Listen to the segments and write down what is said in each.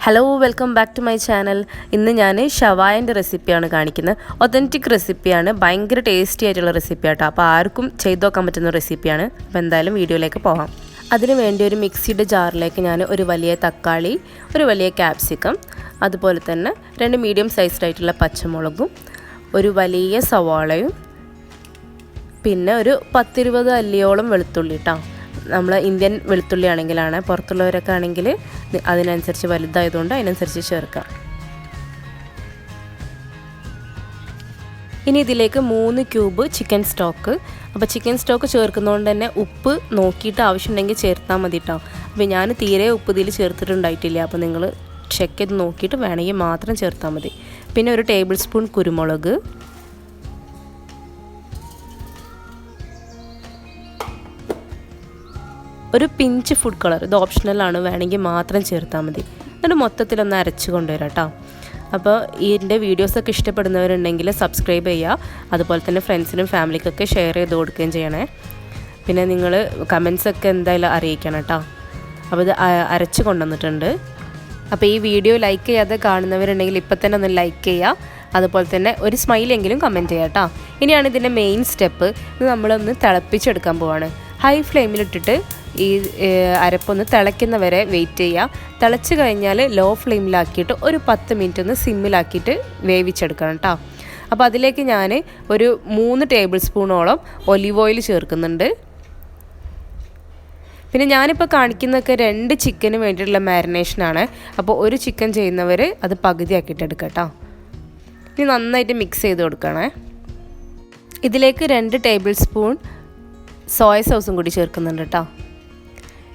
Hello welcome back to my channel. ഇന്ന് ഞാൻ ഷവായൻ്റെ റെസിപ്പിയാണ് കാണിക്കുന്നത്. ഒതൻറ്റിക് റെസിപ്പിയാണ്, ഭയങ്കര ടേസ്റ്റി ആയിട്ടുള്ള റെസിപ്പിയാട്ടോ. അപ്പോൾ ആർക്കും ചെയ്ത് നോക്കാൻ പറ്റുന്ന റെസിപ്പിയാണ്. അപ്പോൾ എന്തായാലും വീഡിയോയിലേക്ക് പോകാം. അതിന് വേണ്ടി ഒരു മിക്സിയുടെ ജാറിലേക്ക് ഞാൻ ഒരു വലിയ തക്കാളി, ഒരു വലിയ ക്യാപ്സിക്കം, അതുപോലെ തന്നെ 2 മീഡിയം സൈസ്ഡായിട്ടുള്ള പച്ചമുളകും, ഒരു വലിയ സവാളയും, പിന്നെ ഒരു 10-20 അല്ലിയോളം വെളുത്തുള്ളി കേട്ടോ. നമ്മൾ ഇന്ത്യൻ വെളുത്തുള്ളി ആണെങ്കിലാണ്, പുറത്തുള്ളവരൊക്കെ ആണെങ്കിൽ അതിനനുസരിച്ച് വലുതായതുകൊണ്ട് അതിനനുസരിച്ച് ചേർക്കാം. ഇനി ഇതിലേക്ക് 3 ക്യൂബ് ചിക്കൻ സ്റ്റോക്ക്. അപ്പോൾ ചിക്കൻ സ്റ്റോക്ക് ചേർക്കുന്നതുകൊണ്ട് തന്നെ ഉപ്പ് നോക്കിയിട്ട് ആവശ്യമുണ്ടെങ്കിൽ ചേർത്താൽ മതി കേട്ടോ. അപ്പോൾ ഞാൻ തീരെ ഉപ്പ് ഇതിൽ ചേർത്തിട്ടുണ്ടായിട്ടില്ല, അപ്പോൾ നിങ്ങൾ ചെക്ക് ചെയ്ത് നോക്കിയിട്ട് വേണമെങ്കിൽ മാത്രം ചേർത്താൽ മതി. പിന്നെ ഒരു ടേബിൾ സ്പൂൺ കുരുമുളക്, ഒരു പിഞ്ച് ഫുഡ് കളർ, ഇത് ഓപ്ഷണലാണ്, വേണമെങ്കിൽ മാത്രം ചേർത്താൽ മതി. എന്നിട്ട് മൊത്തത്തിലൊന്ന് അരച്ച് കൊണ്ടുവരാം കേട്ടോ. അപ്പോൾ ഇതിൻ്റെ വീഡിയോസൊക്കെ ഇഷ്ടപ്പെടുന്നവരുണ്ടെങ്കിൽ സബ്സ്ക്രൈബ് ചെയ്യുക, അതുപോലെ തന്നെ ഫ്രണ്ട്സിനും ഫാമിലിക്കൊക്കെ ഷെയർ ചെയ്ത് കൊടുക്കുകയും ചെയ്യണേ. പിന്നെ നിങ്ങൾ കമൻസൊക്കെ എന്തായാലും അറിയിക്കണം കേട്ടോ. അപ്പോൾ ഇത് അരച്ച് കൊണ്ടുവന്നിട്ടുണ്ട്. അപ്പോൾ ഈ വീഡിയോ ലൈക്ക് ചെയ്യാതെ കാണുന്നവരുണ്ടെങ്കിൽ ഇപ്പം തന്നെ ഒന്ന് ലൈക്ക് ചെയ്യുക, അതുപോലെ തന്നെ ഒരു സ്മൈലെങ്കിലും കമൻറ്റ് ചെയ്യുക കേട്ടോ. ഇനിയാണ് ഇതിൻ്റെ മെയിൻ സ്റ്റെപ്പ്. ഇത് നമ്മളൊന്ന് തിളപ്പിച്ചെടുക്കാൻ പോവാണ്. ഹൈ ഫ്ലെയിമിലിട്ടിട്ട് ഈ അരപ്പൊന്ന് തിളയ്ക്കുന്നവരെ വെയിറ്റ് ചെയ്യുക. തിളച്ച് കഴിഞ്ഞാൽ ലോ ഫ്ലെയിമിലാക്കിയിട്ട് ഒരു 10 മിനിറ്റ് ഒന്ന് സിമ്മിലാക്കിയിട്ട് വേവിച്ചെടുക്കണം കേട്ടോ. അപ്പോൾ അതിലേക്ക് ഞാൻ ഒരു 3 ടേബിൾ സ്പൂണോളം ഒലിവ് ഓയിൽ ചേർക്കുന്നുണ്ട്. പിന്നെ ഞാനിപ്പോൾ കാണിക്കുന്നതൊക്കെ 2 ചിക്കന് വേണ്ടിയിട്ടുള്ള മാരിനേഷനാണ്. അപ്പോൾ ഒരു ചിക്കൻ ചെയ്യുന്നവർ അത് പകുതിയാക്കിയിട്ട് എടുക്കുക കേട്ടോ. ഇനി നന്നായിട്ട് മിക്സ് ചെയ്ത് കൊടുക്കണേ. ഇതിലേക്ക് 2 ടേബിൾ സ്പൂൺ സോയ സോസും കൂടി ചേർക്കുന്നുണ്ട് കേട്ടോ.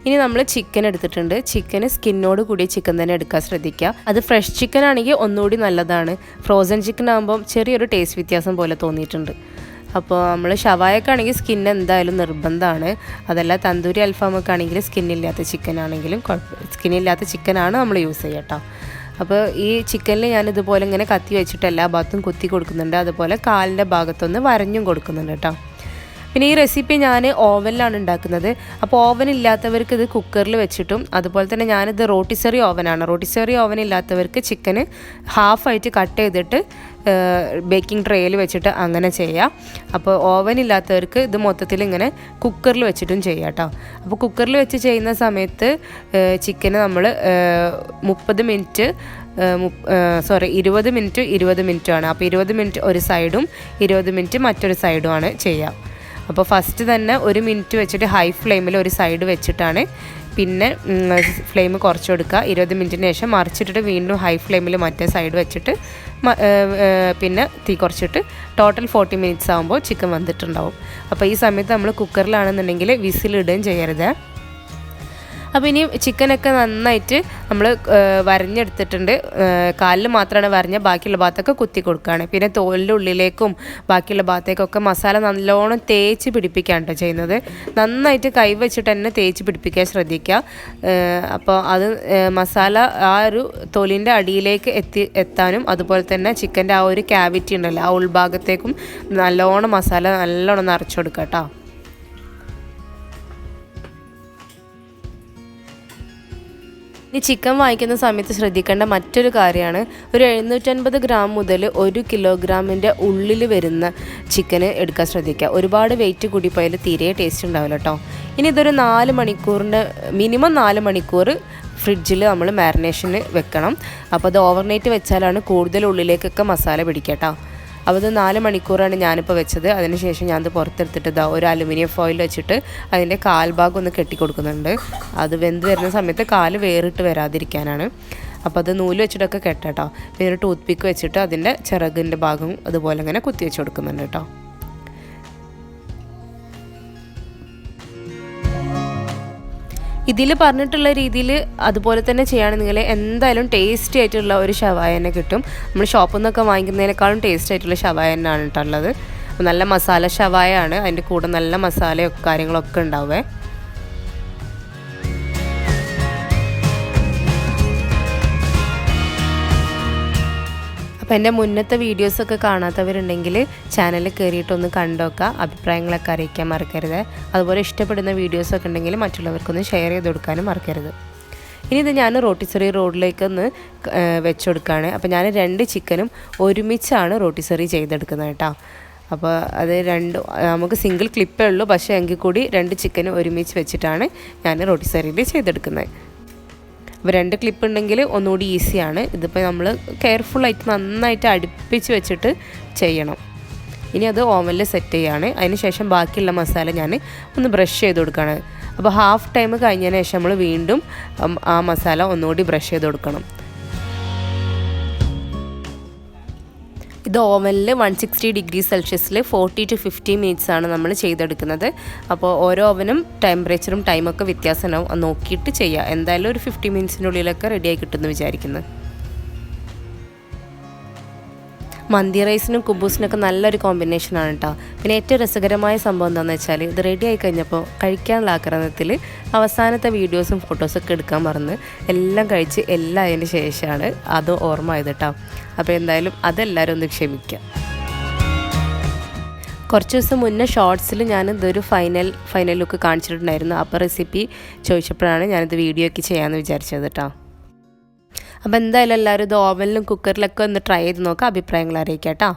ഇനി നമ്മൾ ചിക്കൻ എടുത്തിട്ടുണ്ട്. ചിക്കന് സ്കിന്നോട് കൂടി ചിക്കൻ തന്നെ എടുക്കാൻ ശ്രദ്ധിക്കുക. അത് ഫ്രഷ് ചിക്കൻ ആണെങ്കിൽ ഒന്നുകൂടി നല്ലതാണ്. ഫ്രോസൺ ചിക്കൻ ആകുമ്പം ചെറിയൊരു ടേസ്റ്റ് വ്യത്യാസം പോലെ തോന്നിയിട്ടുണ്ട്. അപ്പോൾ നമ്മൾ ഷവായൊക്കെ സ്കിൻ എന്തായാലും നിർബന്ധമാണ്. അതല്ല തന്തൂരി അൽഫാമൊക്കെ ആണെങ്കിൽ സ്കിന്നില്ലാത്ത ചിക്കനാണെങ്കിലും സ്കിന്നില്ലാത്ത ചിക്കനാണ് നമ്മൾ യൂസ് ചെയ്യുക കേട്ടോ. അപ്പോൾ ഈ ചിക്കനിൽ ഞാനിതുപോലെ ഇങ്ങനെ കത്തി വെച്ചിട്ട് എല്ലാ ഭാഗത്തും കുത്തി കൊടുക്കുന്നുണ്ട്. അതുപോലെ കാലിൻ്റെ ഭാഗത്തൊന്ന് വരഞ്ഞും കൊടുക്കുന്നുണ്ട് കേട്ടോ. പിന്നെ ഈ റെസിപ്പി ഞാൻ ഓവനിലാണ് ഉണ്ടാക്കുന്നത്. അപ്പോൾ ഓവൻ ഇല്ലാത്തവർക്ക് ഇത് കുക്കറിൽ വെച്ചിട്ടും, അതുപോലെ തന്നെ ഞാനിത് റോട്ടിസറി ഓവനാണ്. റോട്ടിസറി ഓവൻ ഇല്ലാത്തവർക്ക് ചിക്കന് ഹാഫായിട്ട് കട്ട് ചെയ്തിട്ട് ബേക്കിംഗ് ട്രേയിൽ വെച്ചിട്ട് അങ്ങനെ ചെയ്യാം. അപ്പോൾ ഓവൻ ഇല്ലാത്തവർക്ക് ഇത് മൊത്തത്തിൽ ഇങ്ങനെ കുക്കറിൽ വെച്ചിട്ടും ചെയ്യാം കേട്ടോ. അപ്പോൾ കുക്കറിൽ വെച്ച് ചെയ്യുന്ന സമയത്ത് ചിക്കന് നമ്മൾ 20 മിനിറ്റ് 20 മിനിറ്റാണ്. അപ്പോൾ 20 മിനിറ്റ് ഒരു സൈഡും 20 മിനിറ്റ് മറ്റൊരു സൈഡുമാണ് ചെയ്യുക. അപ്പോൾ ഫസ്റ്റ് തന്നെ 1 മിനിറ്റ് വെച്ചിട്ട് ഹൈ ഫ്ലെയിമിൽ ഒരു സൈഡ് വെച്ചിട്ടാണ്, പിന്നെ ഫ്ലെയിം കുറച്ച് കൊടുക്കുക. 20 മിനിറ്റിന് ശേഷം മറിച്ചിട്ടിട്ട് വീണ്ടും ഹൈ ഫ്ലെയിമിൽ മറ്റേ സൈഡ് വെച്ചിട്ട് പിന്നെ തീ കുറച്ചിട്ട് ടോട്ടൽ 40 മിനിറ്റ്സ് ആകുമ്പോൾ ചിക്കൻ വന്നിട്ടുണ്ടാവും. അപ്പോൾ ഈ സമയത്ത് നമ്മൾ കുക്കറിലാണെന്നുണ്ടെങ്കിൽ വിസിലിടുകയും ചെയ്യരുത്. അപ്പോൾ ഇനി ചിക്കനൊക്കെ നന്നായിട്ട് നമ്മൾ വരഞ്ഞെടുത്തിട്ടുണ്ട്. കാലിൽ മാത്രമാണ് വരഞ്ഞ, ബാക്കിയുള്ള ഭാഗത്തൊക്കെ കുത്തി കൊടുക്കുകയാണ്. പിന്നെ തോലിൻ്റെ ഉള്ളിലേക്കും ബാക്കിയുള്ള ഭാഗത്തേക്കൊക്കെ മസാല നല്ലോണം തേച്ച് പിടിപ്പിക്കുകയാണ് ചെയ്യുന്നത്. നന്നായിട്ട് കൈ വെച്ചിട്ട് തന്നെ തേച്ച് പിടിപ്പിക്കാൻ ശ്രദ്ധിക്കുക. അപ്പോൾ അത് മസാല ആ ഒരു തൊലിൻ്റെ അടിയിലേക്ക് എത്താനും, അതുപോലെ തന്നെ ചിക്കൻ്റെ ആ ഒരു ക്യാവിറ്റി ഉണ്ടല്ലോ, ആ ഉൾഭാഗത്തേക്കും നല്ലോണം മസാല നല്ലോണം നിറച്ച് കൊടുക്കുക കേട്ടോ. ഇനി ചിക്കൻ വാങ്ങിക്കുന്ന സമയത്ത് ശ്രദ്ധിക്കേണ്ട മറ്റൊരു കാര്യമാണ്, ഒരു 750 ഗ്രാം മുതൽ 1 കിലോഗ്രാമിൻ്റെ ഉള്ളിൽ വരുന്ന ചിക്കന് എടുക്കാൻ ശ്രദ്ധിക്കുക. ഒരുപാട് വെയിറ്റ് കൂടിപ്പോയാൽ തീരെ ടേസ്റ്റ് ഉണ്ടാവില്ല കേട്ടോ. ഇനി ഇതൊരു 4 മണിക്കൂറിൻ്റെ മിനിമം 4 മണിക്കൂർ ഫ്രിഡ്ജിൽ നമ്മൾ മാരിനേഷന് വെക്കണം. അപ്പോൾ അത് ഓവർനൈറ്റ് വെച്ചാലാണ് കൂടുതൽ ഉള്ളിലേക്കൊക്കെ മസാല പിടിക്കുക കേട്ടോ. അപ്പോൾ ഇത് 4 മണിക്കൂറാണ് ഞാനിപ്പോൾ വെച്ചത്. അതിനുശേഷം ഞാനത് പുറത്തെടുത്തിട്ട് ഒരു അലുമിനിയം ഫോയിൽ വെച്ചിട്ട് അതിൻ്റെ കാൽഭാഗം ഒന്ന് കെട്ടിക്കൊടുക്കുന്നുണ്ട്. അത് വെന്ത് വരുന്ന സമയത്ത് കാല് വേറിട്ട് വരാതിരിക്കാനാണ്. അപ്പോൾ അത് നൂല് വെച്ചിട്ടൊക്കെ കെട്ടാട്ടോ. പിന്നെ ഒരു ടൂത്ത് പിക്ക് വെച്ചിട്ട് അതിൻ്റെ ചിറകിൻ്റെ ഭാഗം അതുപോലെ ഇങ്ങനെ കുത്തി വെച്ച് കൊടുക്കുന്നുണ്ട് കേട്ടോ. ഇതിൽ പറഞ്ഞിട്ടുള്ള രീതിയിൽ അതുപോലെ തന്നെ ചെയ്യുകയാണെങ്കിൽ എന്തായാലും ടേസ്റ്റി ആയിട്ടുള്ള ഒരു ഷവായ തന്നെ കിട്ടും. നമ്മൾ ഷോപ്പിൽ നിന്നൊക്കെ വാങ്ങിക്കുന്നതിനേക്കാളും ടേസ്റ്റ് ആയിട്ടുള്ള ഷവായ തന്നെയാണ് കേട്ടുള്ളത്. നല്ല മസാല ഷവായ ആണ്, അതിൻ്റെ കൂടെ നല്ല മസാലയൊക്കെ കാര്യങ്ങളൊക്കെ ഉണ്ടാവേ. അപ്പോൾ എൻ്റെ മുന്നത്തെ വീഡിയോസൊക്കെ കാണാത്തവരുണ്ടെങ്കിൽ ചാനലിൽ കയറിയിട്ടൊന്ന് കണ്ടോക്കുക, അഭിപ്രായങ്ങളൊക്കെ അറിയിക്കാൻ മറക്കരുത്. അതുപോലെ ഇഷ്ടപ്പെടുന്ന വീഡിയോസൊക്കെ ഉണ്ടെങ്കിൽ മറ്റുള്ളവർക്കൊന്ന് ഷെയർ ചെയ്ത് കൊടുക്കാനും മറക്കരുത്. ഇനി ഇത് ഞാൻ റോട്ടിസറി റോഡിലേക്ക് ഒന്ന് വെച്ച് കൊടുക്കുകയാണ്. അപ്പോൾ ഞാൻ 2 ചിക്കനും ഒരുമിച്ചാണ് റോട്ടിസറി ചെയ്തെടുക്കുന്നത് കേട്ടോ. അപ്പോൾ അത് നമുക്ക് സിംഗിൾ ക്ലിപ്പേ ഉള്ളൂ, പക്ഷേ എങ്കിൽ കൂടി 2 ചിക്കനും ഒരുമിച്ച് വെച്ചിട്ടാണ് ഞാൻ റോട്ടിസറിയിൽ ചെയ്തെടുക്കുന്നത്. അപ്പോൾ 2 ക്ലിപ്പ് ഉണ്ടെങ്കിൽ ഒന്നുകൂടി ഈസിയാണ്. ഇതിപ്പോൾ നമ്മൾ കെയർഫുള്ളായിട്ട് നന്നായിട്ട് അടുപ്പിച്ച് വെച്ചിട്ട് ചെയ്യണം. ഇനി അത് ഓവനിൽ സെറ്റ് ചെയ്യുകയാണ്. അതിന് ശേഷം ബാക്കിയുള്ള മസാല ഞാൻ ഒന്ന് ബ്രഷ് ചെയ്ത് കൊടുക്കുകയാണ്. അപ്പോൾ ഹാഫ് ടൈം കഴിഞ്ഞതിന് ശേഷം നമ്മൾ വീണ്ടും ആ മസാല ഒന്നുകൂടി ബ്രഷ് ചെയ്ത് കൊടുക്കണം. ഇത് ഓവനിൽ 160 ഡിഗ്രി സെൽഷ്യസിൽ 40 to 50 മിനിറ്റ്സ് ആണ് നമ്മൾ ചെയ്തെടുക്കുന്നത്. അപ്പോൾ ഓരോ ഓവനും ടെമ്പറേച്ചറും ടൈമൊക്കെ വ്യത്യാസമാവും, നോക്കിയിട്ട് ചെയ്യുക. എന്തായാലും ഒരു 50 മിനിറ്റ്സിനുള്ളിലൊക്കെ റെഡിയായി കിട്ടുമെന്ന് വിചാരിക്കുന്നു. മന്തി റൈസിനും കുബൂസിനൊക്കെ നല്ലൊരു കോമ്പിനേഷനാണ് കേട്ടോ. പിന്നെ ഏറ്റവും രസകരമായ സംഭവം എന്താണെന്ന് വെച്ചാൽ ഇത് റെഡി ആയി കഴിഞ്ഞപ്പോൾ കഴിക്കാനുള്ള ആക്രമണത്തിൽ അവസാനത്തെ വീഡിയോസും ഫോട്ടോസൊക്കെ എടുക്കാൻ മറന്ന് എല്ലാം കഴിച്ച് എല്ലാം അതിന് ശേഷമാണ് അത് ഓർമ്മ ആയത് കേട്ടോ. അപ്പോൾ എന്തായാലും അതെല്ലാവരും ഒന്ന് ക്ഷമിക്കുക. കുറച്ച് ദിവസം മുന്നേ ഷോർട്സിൽ ഞാനിതൊരു ഫൈനൽ ലുക്ക് കാണിച്ചിട്ടുണ്ടായിരുന്നു. അപ്പോൾ റെസിപ്പി ചോദിച്ചപ്പോഴാണ് ഞാനിത് വീഡിയോ ഒക്കെ ചെയ്യാമെന്ന് വിചാരിച്ചത് കേട്ടോ. അപ്പോൾ എന്തായാലും എല്ലാവരും ഇത് ഓവനിലും കുക്കറിലൊക്കെ ഒന്ന് ട്രൈ ചെയ്ത് നോക്കുക, അഭിപ്രായങ്ങൾ അറിയിക്കാം കേട്ടോ.